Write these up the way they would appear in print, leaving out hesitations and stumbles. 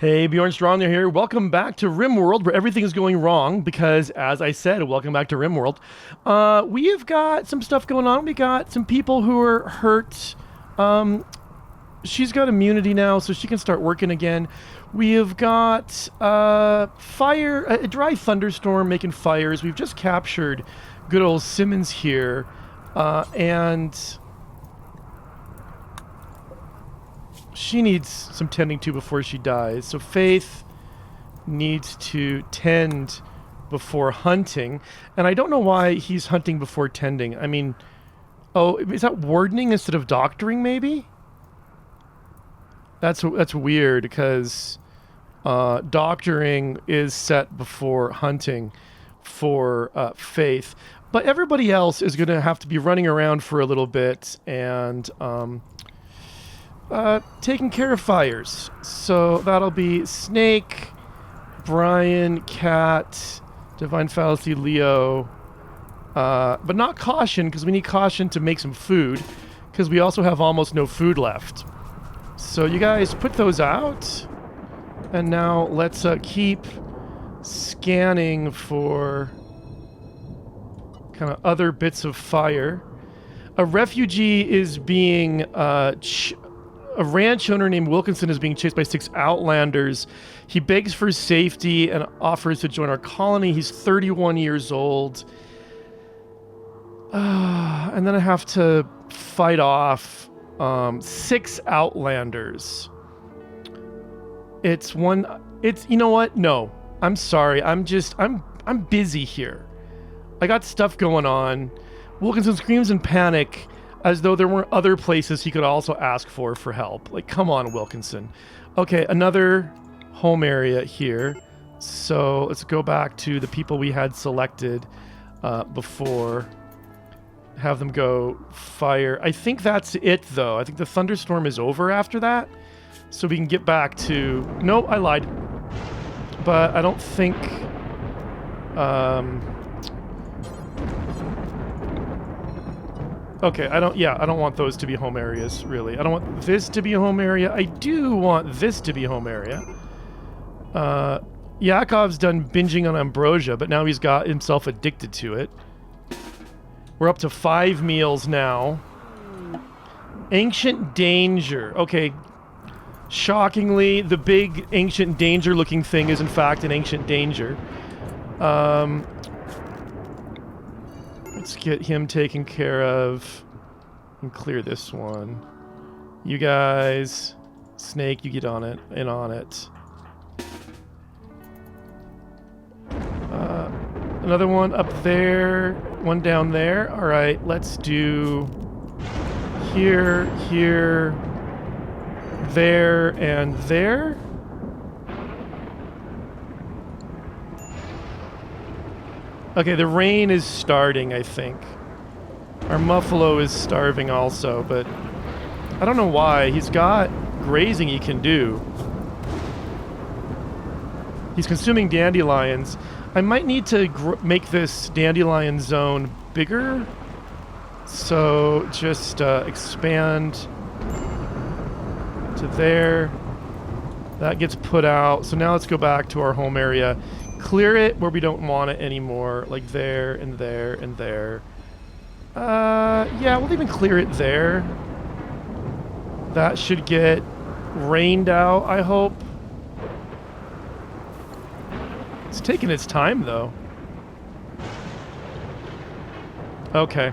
Hey, Bjorn Strongndarm here. Welcome back to RimWorld, where everything is going wrong because, as I said, welcome back to RimWorld. We have got some stuff going on. We got some people who are hurt. She's got immunity now, so she can start working again. We have got fire, a dry thunderstorm making fires. We've just captured good old Simmons here, and she needs some tending to before she dies. So Faith needs to tend before hunting. And I don't know why he's hunting before tending. I mean, oh, is that wardening instead of doctoring, maybe? That's weird, because doctoring is set before hunting for Faith. But everybody else is going to have to be running around for a little bit and taking care of fires. So that'll be Snake, Brian, Cat, Divine Fallacy, Leo, but not Caution, because we need Caution to make some food, because we also have almost no food left. So you guys put those out, and now let's keep scanning for kind of other bits of fire. A refugee is being a ranch owner named Wilkinson is being chased by 6 outlanders. He begs for safety and offers to join our colony. He's 31 years old. And then I have to fight off 6 outlanders. You know what? No, I'm sorry. I'm busy here. I got stuff going on. Wilkinson screams in panic, as though there weren't other places he could also ask for help. Like, come on, Wilkinson. Okay, another home area here. So let's go back to the people we had selected before. Have them go fire. I think that's it, though. I think the thunderstorm is over after that. So we can get back to... Nope, I lied. But I don't think... Okay, I don't want those to be home areas, really. I don't want this to be a home area. I do want this to be a home area. Yakov's done binging on ambrosia, but now he's got himself addicted to it. We're up to 5 meals now. Ancient danger. Okay. Shockingly, the big ancient danger looking thing is in fact an ancient danger. Let's get him taken care of and clear this one. You guys, Snake, you get on it and on it. Another one up there, one down there. All right, let's do here, here, there, and there. Okay, the rain is starting, I think. Our Muffalo is starving also, but I don't know why. He's got grazing he can do. He's consuming dandelions. I might need to make this dandelion zone bigger. So just expand to there. That gets put out. So now let's go back to our home area. Clear it where we don't want it anymore, like there and there and there. Yeah, we'll even clear it there. That should get rained out, I hope. It's taking its time, though. Okay.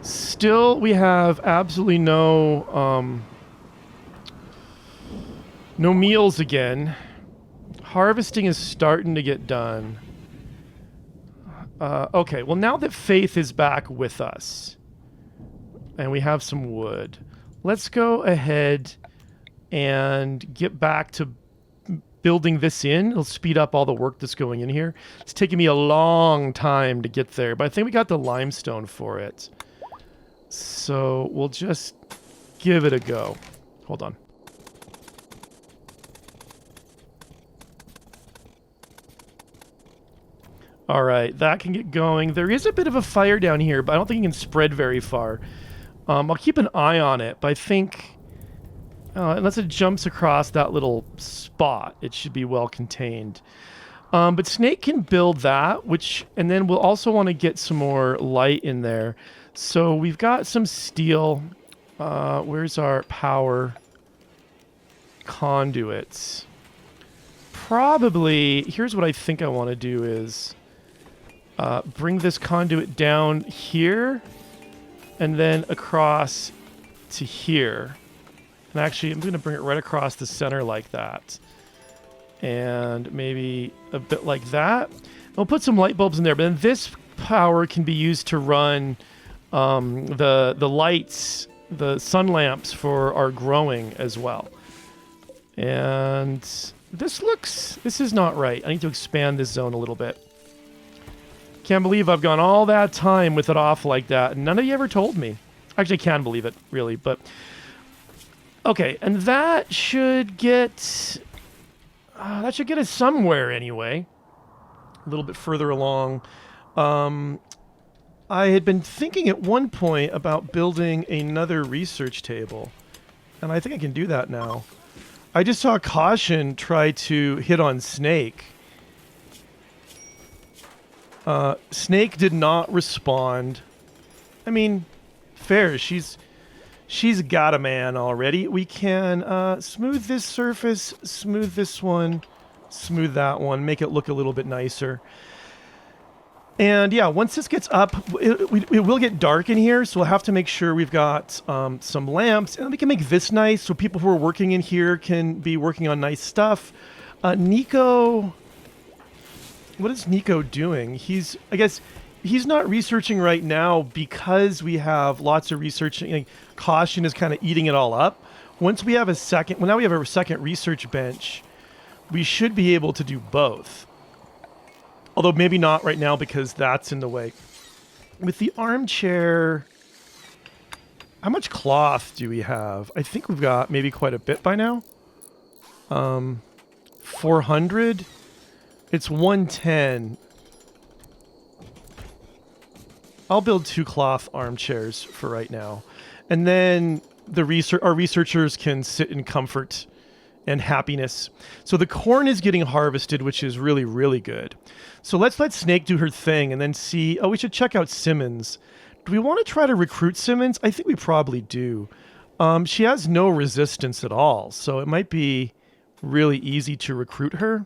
Still, we have absolutely no meals again. Harvesting is starting to get done. Okay, well, now that Faith is back with us and we have some wood, let's go ahead and get back to building this in. It'll speed up all the work that's going in here. It's taking me a long time to get there, but I think we got the limestone for it. So we'll just give it a go. Hold on. All right, that can get going. There is a bit of a fire down here, but I don't think it can spread very far. I'll keep an eye on it, but I think Unless it jumps across that little spot, it should be well contained. But Snake can build that, and then we'll also want to get some more light in there. So we've got some steel. Where's our power conduits? Probably, here's what I think I want to do is bring this conduit down here and then across to here. And actually, I'm going to bring it right across the center like that. And maybe a bit like that. We'll put some light bulbs in there, but then this power can be used to run the lights, the sun lamps for our growing as well. And this is not right. I need to expand this zone a little bit. Can't believe I've gone all that time with it off like that, and none of you ever told me. Actually, I can believe it, really, but... Okay, and that should get us somewhere anyway. A little bit further along. I had been thinking at one point about building another research table, and I think I can do that now. I just saw Caution try to hit on Snake. Snake did not respond. I mean, fair. She's got a man already. We can smooth this surface, smooth this one, smooth that one, make it look a little bit nicer. And yeah, once this gets up, it will get dark in here, so we'll have to make sure we've got some lamps. And we can make this nice so people who are working in here can be working on nice stuff. NICHO... What is NICHO doing? I guess he's not researching right now because we have lots of research. Like, Caution is kind of eating it all up. Once we have now we have a second research bench, we should be able to do both. Although maybe not right now because that's in the way. With the armchair, how much cloth do we have? I think we've got maybe quite a bit by now. 400. It's 110. I'll build 2 cloth armchairs for right now. And then our researchers can sit in comfort and happiness. So the corn is getting harvested, which is really, really good. So let's let Snake do her thing and then see... Oh, we should check out Simmons. Do we want to try to recruit Simmons? I think we probably do. She has no resistance at all, so it might be really easy to recruit her.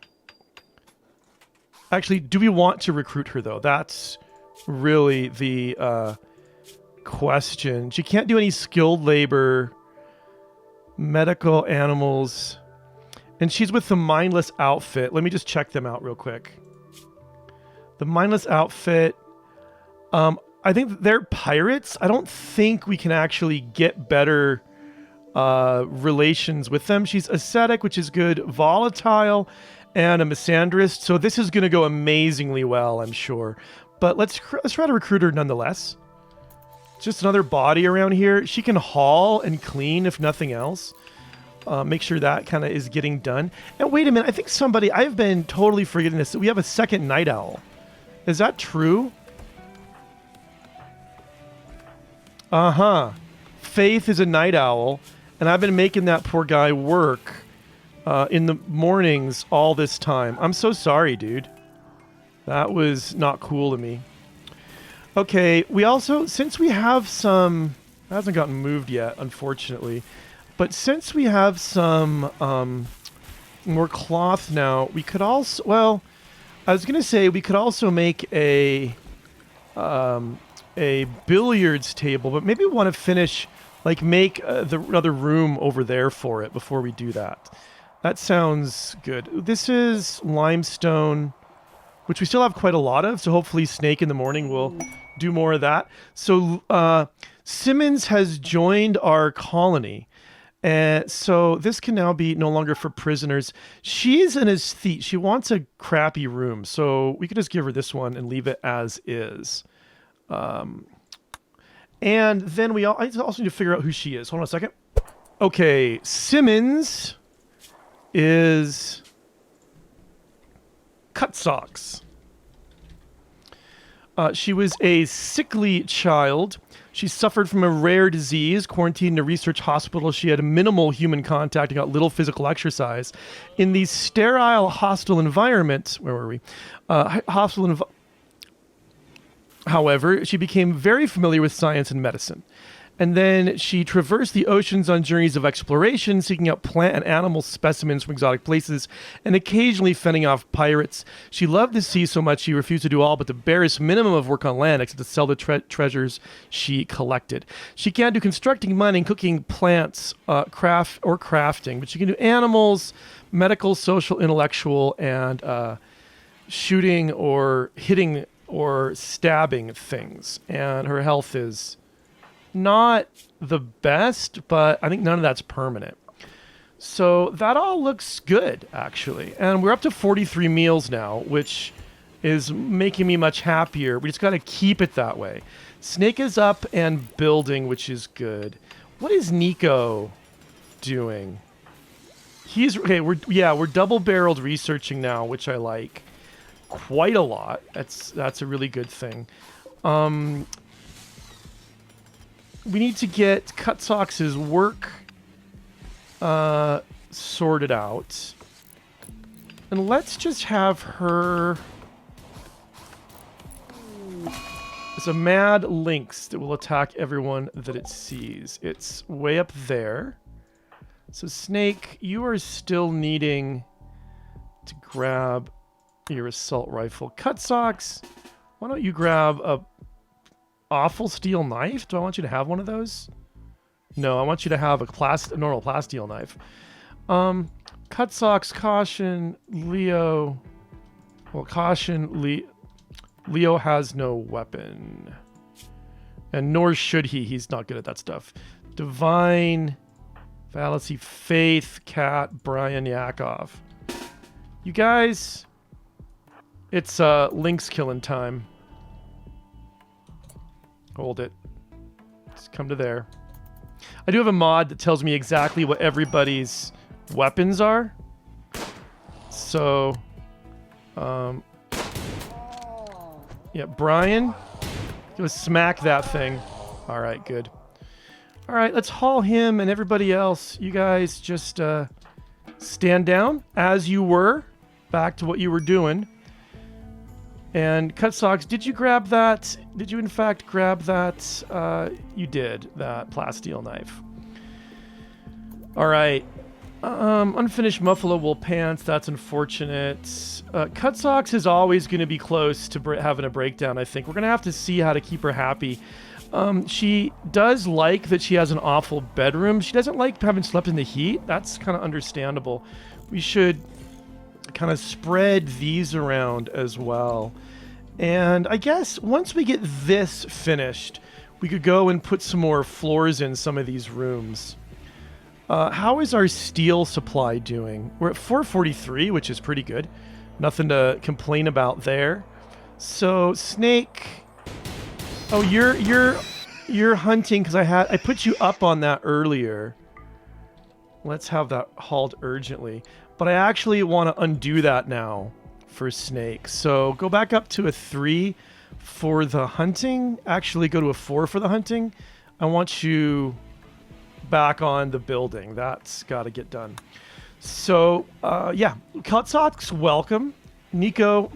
Actually, do we want to recruit her, though? That's really the question. She can't do any skilled labor, medical, animals, and she's with the mindless outfit. Let me just check them out real quick. The mindless outfit, I think they're pirates. I don't think we can actually get better relations with them. She's ascetic, which is good, volatile, and a misandrist. So this is going to go amazingly well, I'm sure. But let's try to recruit her nonetheless. Just another body around here. She can haul and clean if nothing else. Make sure that kind of is getting done. And wait a minute, I think I've been totally forgetting this. We have a second night owl. Is that true? Uh-huh. Faith is a night owl, and I've been making that poor guy work in the mornings all this time. I'm so sorry, dude. That was not cool to me. Okay, we also, since we have some... It hasn't gotten moved yet, unfortunately. But since we have some more cloth now, we could also... Well, I was going to say we could also make a billiards table, but maybe we want to finish, like make the other room over there for it before we do that. That sounds good. This is limestone, which we still have quite a lot of, so hopefully Snake in the morning will do more of that. So Simmons has joined our colony. So this can now be no longer for prisoners. She's an aesthete. She wants a crappy room, so we could just give her this one and leave it as is. And then I also need to figure out who she is. Hold on a second. Okay, Simmons is Cut Socks. She was a sickly child. She suffered from a rare disease, quarantined in a research hospital. She had minimal human contact and got little physical exercise. In the sterile, hostile environment, where were we? However, she became very familiar with science and medicine. And then she traversed the oceans on journeys of exploration, seeking out plant and animal specimens from exotic places, and occasionally fending off pirates. She loved the sea so much she refused to do all but the barest minimum of work on land, except to sell the treasures she collected. She can't do constructing, mining, cooking, plants, crafting, but she can do animals, medical, social, intellectual, and shooting or hitting or stabbing things. And her health is not the best, but I think none of that's permanent. So that all looks good, actually. And we're up to 43 meals now, which is making me much happier. We just got to keep it that way. Snake is up and building, which is good. What is NICHO doing? He's okay. We're double-barreled researching now, which I like quite a lot. That's a really good thing. We need to get Cutsox's work sorted out. And let's just have her... It's a mad lynx that will attack everyone that it sees. It's way up there. So Snake, you are still needing to grab your assault rifle. Cutsox, why don't you grab a awful steel knife? Do I want you to have one of those? No, I want you to have a normal plasteel knife. Cutsox, caution, Leo. Well, caution, Leo has no weapon. And nor should he. He's not good at that stuff. Divine, Fallacy, Faith, Cat, Brian, Yakov. You guys, it's lynx killing time. Hold it. Just come to there. I do have a mod that tells me exactly what everybody's weapons are. So, yeah, Brian, go smack that thing. All right, good. All right, let's haul him and everybody else. You guys just stand down as you were, back to what you were doing. And Cutsox, did you grab that? Did you in fact grab that? You did, that plasteel knife. All right. Unfinished muffalo wool pants. That's unfortunate. Cutsox is always going to be close to having a breakdown, I think. We're going to have to see how to keep her happy. She does like that she has an awful bedroom. She doesn't like having slept in the heat. That's kind of understandable. We should kind of spread these around as well. And I guess once we get this finished, we could go and put some more floors in some of these rooms. How is our steel supply doing? We're at 443, which is pretty good. Nothing to complain about there. So Snake, oh, you're hunting because I put you up on that earlier. Let's have that hauled urgently. But I actually want to undo that now for Snake. So go back up to a 3 for the hunting. Actually go to a 4 for the hunting. I want you back on the building. That's got to get done. So, yeah. Cutsox, welcome. NICHO,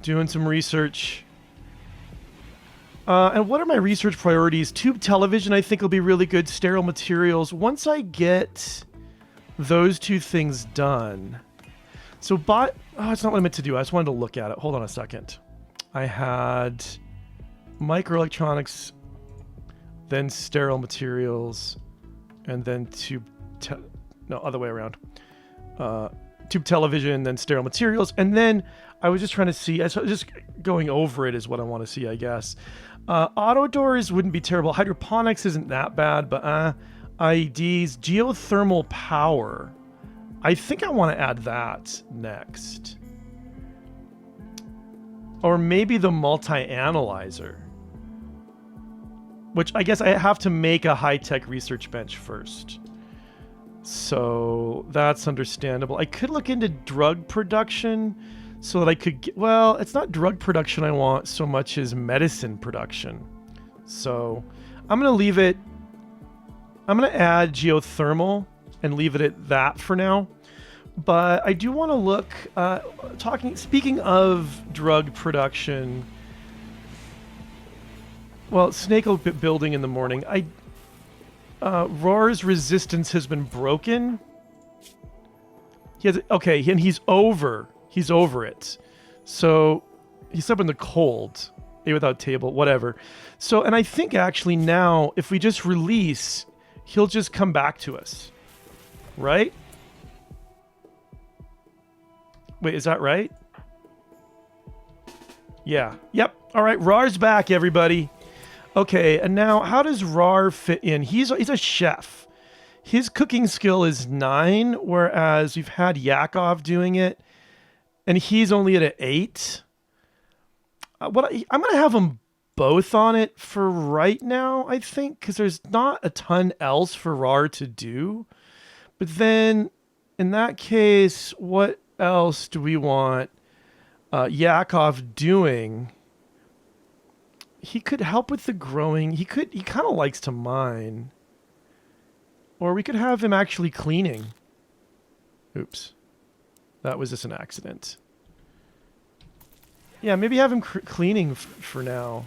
doing some research. And what are my research priorities? Tube television, I think, will be really good. Sterile materials. Once I get those two things done. So, oh, it's not what I meant to do. I just wanted to look at it. Hold on a second. I had microelectronics, then sterile materials, and then other way around. Tube television, then sterile materials, and then I was just trying to see, just going over it is what I want to see, I guess. Auto doors wouldn't be terrible. Hydroponics isn't that bad, but IEDs, geothermal power. I think I want to add that next. Or maybe the multi-analyzer. Which I guess I have to make a high-tech research bench first. So that's understandable. I could look into drug production so that I could get... Well, it's not drug production I want so much as medicine production. So I'm going to leave it. I'm going to add geothermal and leave it at that for now. But I do want to look, speaking of drug production, well, Snake will be building in the morning. RAAR's resistance has been broken. Okay, and he's over it. So he's up in the cold, without table, whatever. So, and I think actually now, if we just release, he'll just come back to us, right? Wait, is that right? Yeah. Yep. All right. RAAR's back, everybody. Okay. And now, how does RAAR fit in? He's a chef. His cooking skill is 9, whereas we've had Yakov doing it, and he's only at an 8. I'm going to have them both on it for right now, I think, because there's not a ton else for RAAR to do. But then, in that case, what else do we want Yakov doing? He could help with the growing. He kind of likes to mine. Or we could have him actually cleaning. Oops. That was just an accident. Yeah, maybe have him cleaning for now.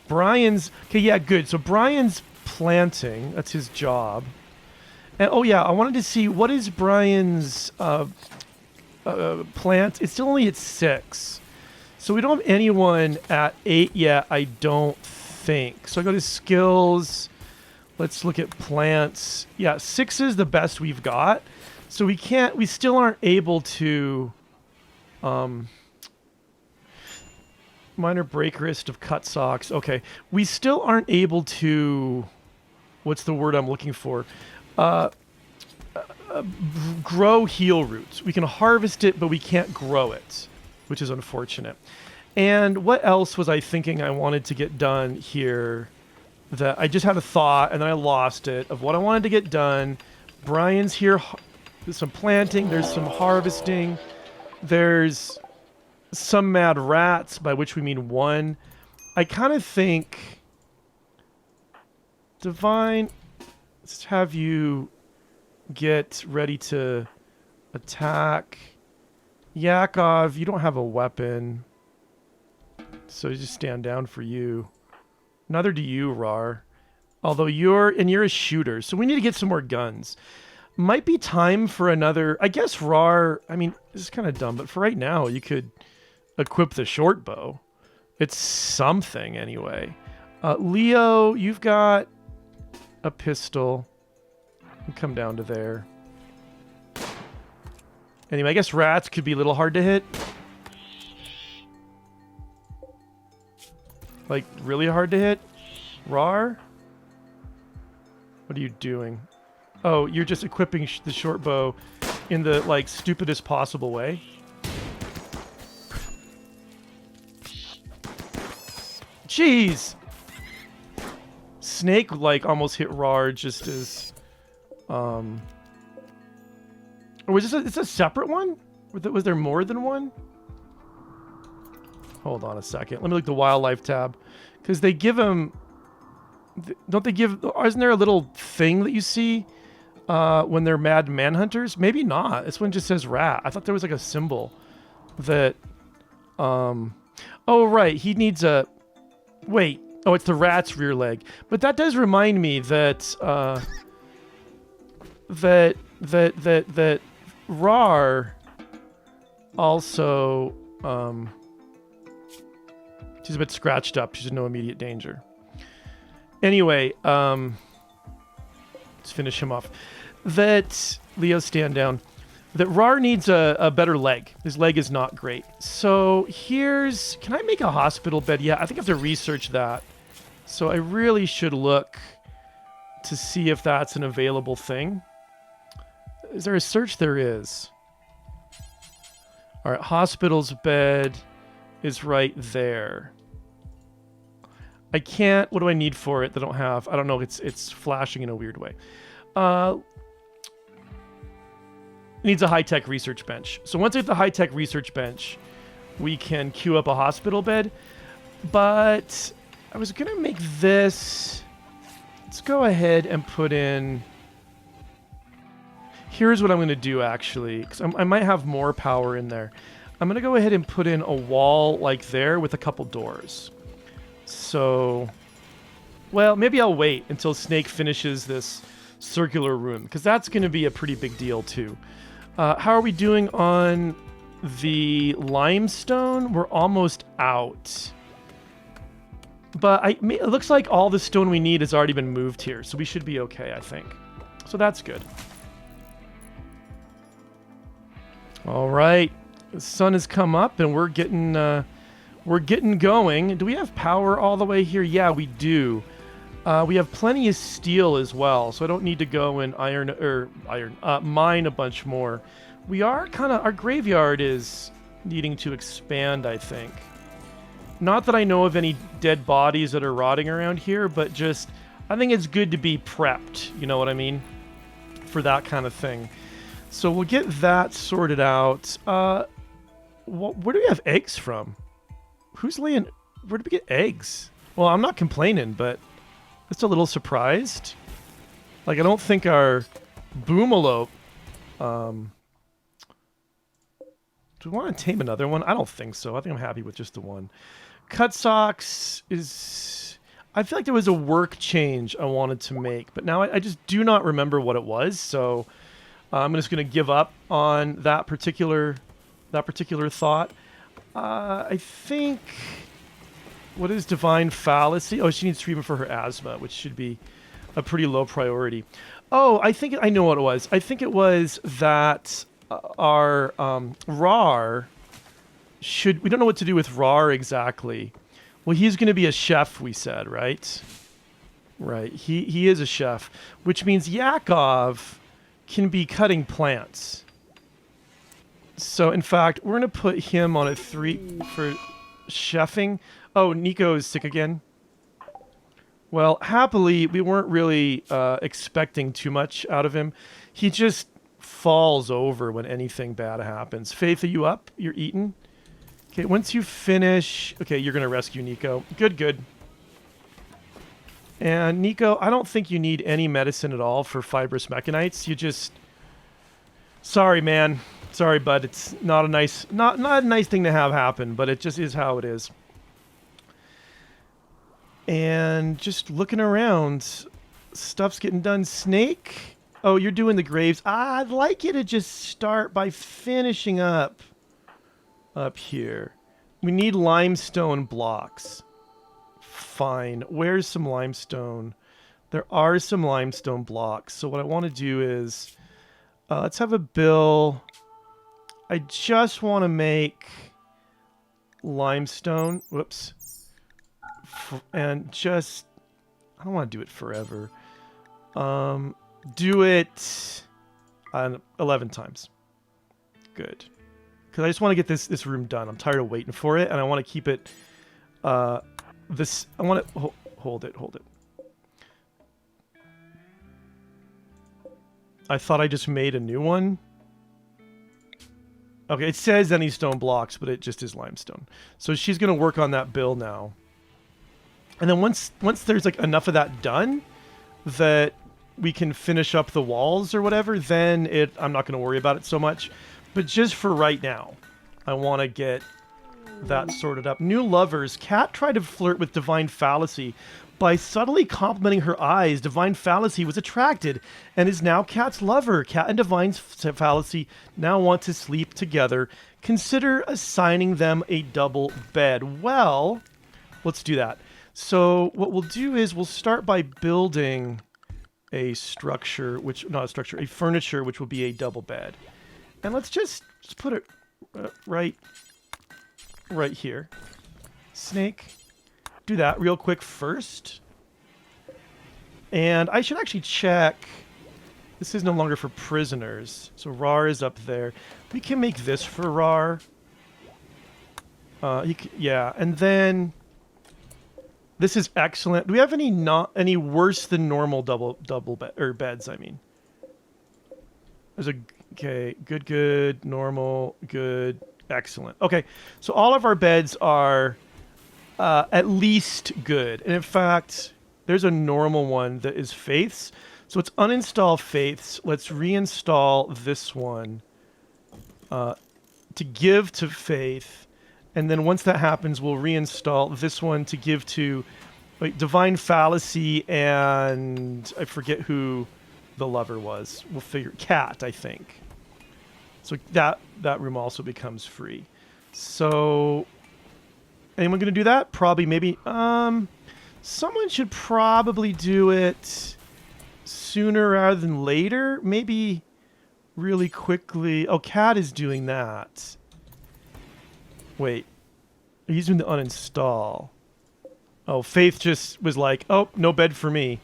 Brian's... Okay, yeah, good. So Brian's planting. That's his job. And, oh, yeah, I wanted to see, what is Brian's plant? It's still only at 6. So we don't have anyone at 8 yet, I don't think. So I go to skills... Let's look at plants. Yeah, 6 is the best we've got. So we still aren't able to, minor breakerist of cut socks. Okay. We still aren't able to, what's the word I'm looking for? Grow heel roots. We can harvest it, but we can't grow it, which is unfortunate. And what else was I thinking I wanted to get done here? That I just had a thought and then I lost it of what I wanted to get done. Brian's here. There's some planting. There's some harvesting. There's some mad rats, by which we mean 1. I kind of think, Divine, let's have you get ready to attack. Yakov, you don't have a weapon, so you just stand down for you. Neither do you, RAAR. Although you're a shooter, so we need to get some more guns. Might be time for another... I guess RAAR... I mean, this is kind of dumb, but for right now, you could equip the short bow. It's something, anyway. Leo, you've got a pistol. Come down to there. Anyway, I guess rats could be a little hard to hit. Like, really hard to hit? RAAR? What are you doing? Oh, you're just equipping the short bow in the, like, stupidest possible way. Jeez! Snake, like, almost hit RAAR just as... Or was this it's a separate one? Was there more than one? Hold on a second. Let me look at the wildlife tab. Because they give them... Don't they give... Isn't there a little thing that you see when they're mad manhunters? Maybe not. This one just says rat. I thought there was like a symbol that... Oh, right. He needs a... Wait. Oh, it's the rat's rear leg. But that does remind me that... that RAAR also... She's a bit scratched up. She's in no immediate danger. Anyway, let's finish him off. That Leo, stand down. That RAAR needs a better leg. His leg is not great. So here's... Can I make a hospital bed? Yeah, I think I have to research that. So I really should look to see if that's an available thing. Is there a search? There is. All right, hospital's bed is right there. I can't... What do I need for it that I don't have? I don't know. It's flashing in a weird way. It needs a high-tech research bench. So once I get the high-tech research bench, we can queue up a hospital bed. But I was going to make this Let's go ahead and put in... Here's what I'm going to do, actually, because I might have more power in there. I'm going to go ahead and put in a wall like there with a couple doors. So, well, maybe I'll wait until Snake finishes this circular room, because that's going to be a pretty big deal, too. How are we doing on the limestone? We're almost out. But it looks like all the stone we need has already been moved here, so we should be okay, I think. So that's good. All right. The sun has come up, and we're getting going. Do we have power all the way here? Yeah, we do. We have plenty of steel as well, so I don't need to go and mine a bunch more. We are our graveyard is needing to expand, I think. Not that I know of any dead bodies that are rotting around here, but just, I think it's good to be prepped, you know what I mean? For that kind of thing. So we'll get that sorted out. Where do we have eggs from? Where did we get eggs? Well, I'm not complaining, but just a little surprised. Like, I don't think our boomalope... do we want to tame another one? I don't think so. I think I'm happy with just the one. Cut socks is... I feel like there was a work change I wanted to make, but now I just do not remember what it was, so I'm just going to give up on that particular thought. I think... What is Divine Fallacy? Oh, she needs treatment for her asthma, which should be a pretty low priority. Oh, I know what it was. I think it was that our RAAR should... We don't know what to do with RAAR exactly. Well, he's going to be a chef, we said, right? Right. He is a chef, which means Yakov can be cutting plants. So, in fact, we're going to put him on a 3 for chefing. Oh, Nico is sick again. Well, happily, we weren't really expecting too much out of him. He just falls over when anything bad happens. Faith, are you up? You're eating? Okay, once you finish... Okay, you're going to rescue Nico. Good, good. And Nico, I don't think you need any medicine at all for fibrous mechanites. You just... Sorry, man. Sorry, bud. It's not a nice... Not a nice thing to have happen, but it just is how it is. And just looking around, stuff's getting done. Snake? Oh, you're doing the graves. I'd like you to just start by finishing up here. We need limestone blocks. Fine. Where's some limestone? There are some limestone blocks. So what I want to do is, let's have a bill. I just want to make limestone. Whoops. And just, I don't want to do it forever. Do it 11 times. Good. Because I just want to get this room done. I'm tired of waiting for it, and I want to keep it, I want to, hold it. I thought I just made a new one. Okay, it says any stone blocks, but it just is limestone. So she's going to work on that bill now. And then once there's like enough of that done that we can finish up the walls or whatever, then I'm not going to worry about it so much. But just for right now, I want to get that sorted up. New lovers. Kat tried to flirt with Divine Fallacy. By subtly complimenting her eyes, Divine Fallacy was attracted and is now Kat's lover. Kat and Divine Fallacy now want to sleep together. Consider assigning them a double bed. Well, let's do that. So what we'll do is we'll start by building a structure, a furniture, which will be a double bed. And let's just put it right here. Snake, do that real quick first. And I should actually check. This is no longer for prisoners. So RAAR is up there. We can make this for RAAR. Yeah, and then... This is excellent. Do we have any worse than normal double beds? I mean, okay, good, normal, good, excellent. Okay, so all of our beds are at least good, and in fact, there's a normal one that is Faiths. So let's uninstall Faiths. Let's reinstall this one to give to Faith. And then once that happens, we'll reinstall this one to give to Divine Fallacy and I forget who the lover was. We'll figure Cat, I think. So that room also becomes free. So anyone going to do that? Probably, maybe. Someone should probably do it sooner rather than later. Maybe really quickly. Oh, Cat is doing that. Wait. He's doing the uninstall. Oh, Faith just was like, oh, no bed for me.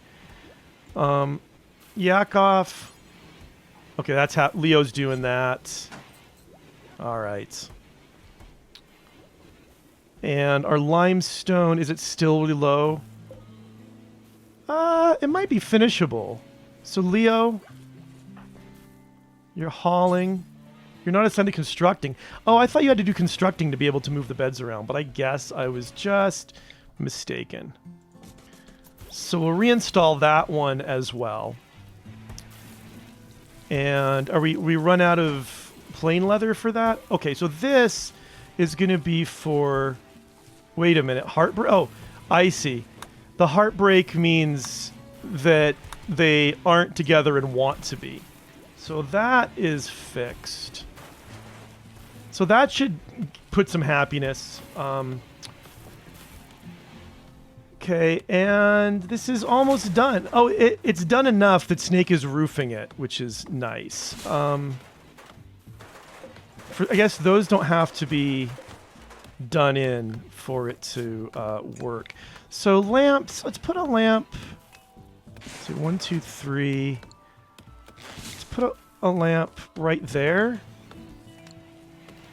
Yakov. Okay, that's how Leo's doing that. All right. And our limestone, is it still really low? It might be finishable. So Leo, you're hauling. You're not assigned to constructing. Oh, I thought you had to do constructing to be able to move the beds around, but I guess I was just mistaken. So we'll reinstall that one as well. And are we run out of plain leather for that? Okay, so this is going to be for... Wait a minute. Heartbreak? Oh, I see. The heartbreak means that they aren't together and want to be. So that is fixed. So that should put some happiness. Okay, and this is almost done. Oh, it's done enough that Snake is roofing it, which is nice. I guess those don't have to be done in for it to work. So lamps, let's put a lamp. So 1, 2, 3. Let's put a lamp right there.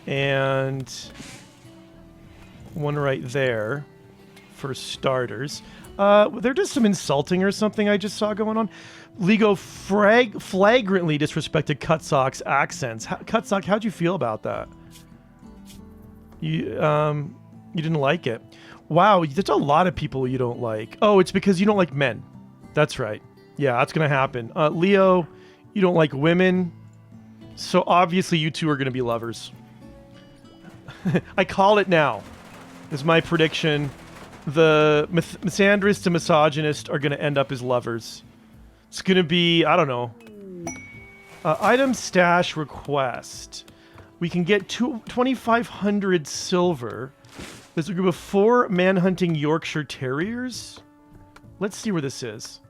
And one right there for starters. They're just some insulting or something I just saw going on. Lego flagrantly disrespected Cutsock's accents. Cutsock, how'd you feel about that? You didn't like it. Wow, there's a lot of people you don't like. Oh, it's because you don't like men. That's right. Yeah, that's gonna happen. Leo, you don't like women. So obviously you two are gonna be lovers. I call it now. Is my prediction. The misandrist and misogynist are gonna end up as lovers. It's gonna be, I don't know. Item stash request. We can get 2,500 silver. There's a group of 4 manhunting Yorkshire Terriers. Let's see where this is.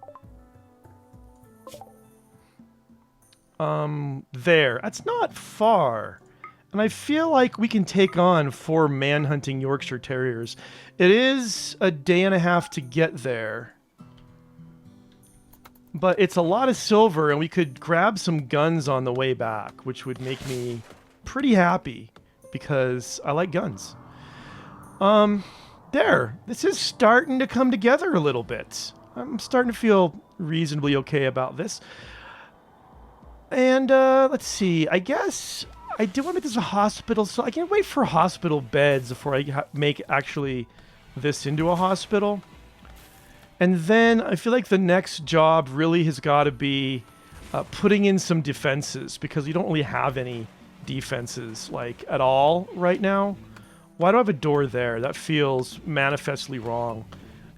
There. That's not far. And I feel like we can take on 4 manhunting Yorkshire Terriers. It is a day and a half to get there. But it's a lot of silver, and we could grab some guns on the way back, which would make me pretty happy, because I like guns. There. This is starting to come together a little bit. I'm starting to feel reasonably okay about this. And, let's see. I guess I do want to make this a hospital, so I can't wait for hospital beds before I make actually this into a hospital. And then I feel like the next job really has got to be putting in some defenses, because we don't really have any defenses, like, at all right now. Why do I have a door there? That feels manifestly wrong.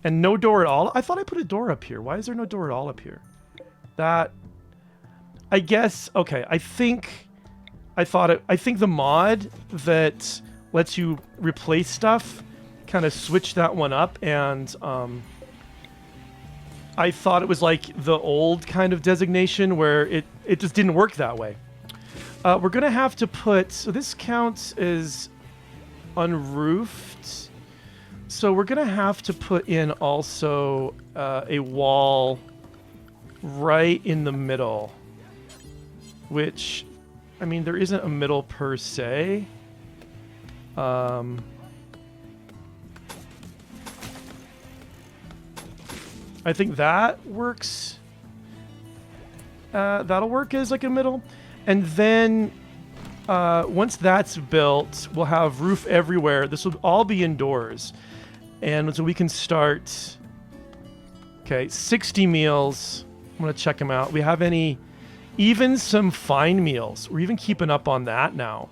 And no door at all? I thought I put a door up here. Why is there no door at all up here? That... I guess... Okay, I think the mod that lets you replace stuff kind of switched that one up, and I thought it was like the old kind of designation where it just didn't work that way. We're going to have to put... So this counts as unroofed. So we're going to have to put in also a wall right in the middle. Which, I mean, there isn't a middle per se. I think that works. That'll work as like a middle. And then once that's built, we'll have roof everywhere. This will all be indoors. And so we can start Okay, 60 meals. I'm going to check them out. We have even some fine meals. We're even keeping up on that now,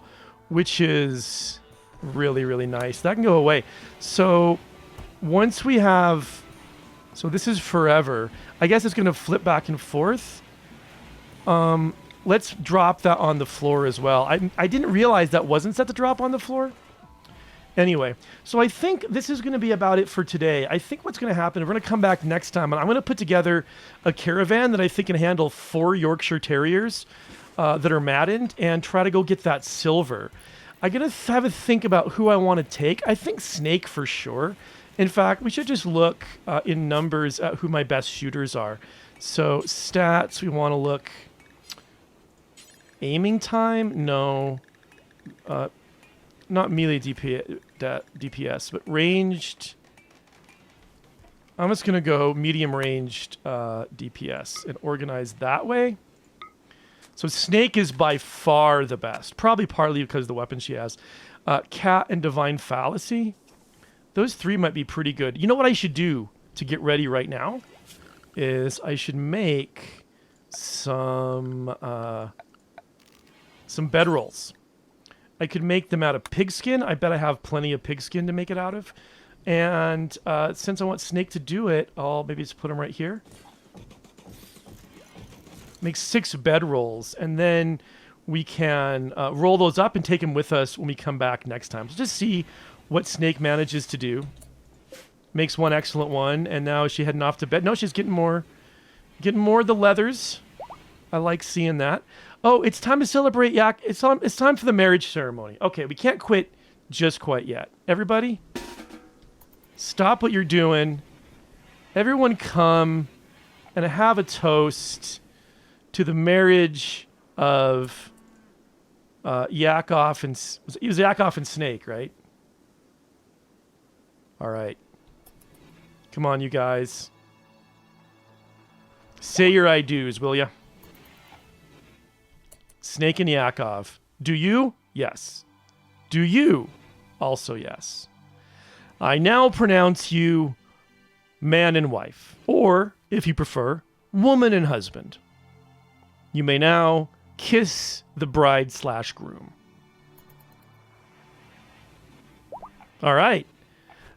which is really, really nice. That can go away. So once we have, so this is forever. I guess it's going to flip back and forth. Let's drop that on the floor as well. I didn't realize that wasn't set to drop on the floor. Anyway, so I think this is going to be about it for today. I think what's going to happen, we're going to come back next time, and I'm going to put together a caravan that I think can handle 4 Yorkshire Terriers that are maddened and try to go get that silver. I'm going to have a think about who I want to take. I think Snake for sure. In fact, we should just look in numbers at who my best shooters are. So stats, we want to look. Aiming time? No. Not melee DPS, but ranged. I'm just going to go medium ranged DPS and organize that way. So Snake is by far the best. Probably partly because of the weapon she has. Cat and Divine Fallacy. Those 3 might be pretty good. You know what I should do to get ready right now? Is I should make some bedrolls. I could make them out of pigskin. I bet I have plenty of pigskin to make it out of. And since I want Snake to do it, I'll maybe just put them right here. Make 6 bedrolls, and then we can roll those up and take them with us when we come back next time. So just see what Snake manages to do. Makes one excellent one, and now is she heading off to bed? No, she's getting more of the leathers. I like seeing that. Oh, it's time to celebrate Yak. It's time for the marriage ceremony. Okay, we can't quit just quite yet. Everybody, stop what you're doing. Everyone come and have a toast to the marriage of Yakov and... It was Yakov and Snake, right? All right. Come on, you guys. Say your I do's, will ya? Snake and Yakov. Do you? Yes. Do you? Also yes. I now pronounce you man and wife, or, if you prefer, woman and husband. You may now kiss the bride/groom. All right.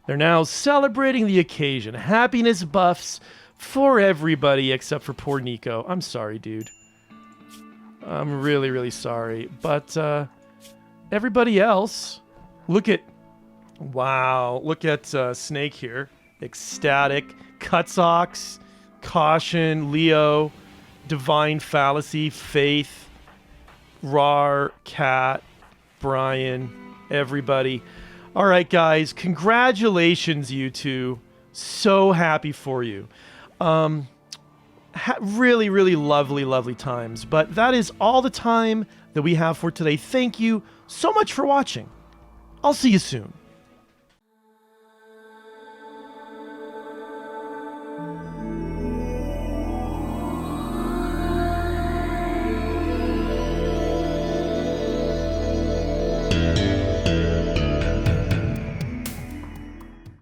They're now celebrating the occasion. Happiness buffs for everybody except for poor Nico. I'm sorry, dude. I'm really, really sorry. But everybody else, look at... Wow. Look at Snake here. Ecstatic. Cutsox. Caution. Leo. Divine Fallacy. Faith. RAAR. Cat. Brian. Everybody. All right, guys. Congratulations, you two. So happy for you. Really, really lovely, lovely times. But that is all the time that we have for today. Thank you so much for watching. I'll see you soon.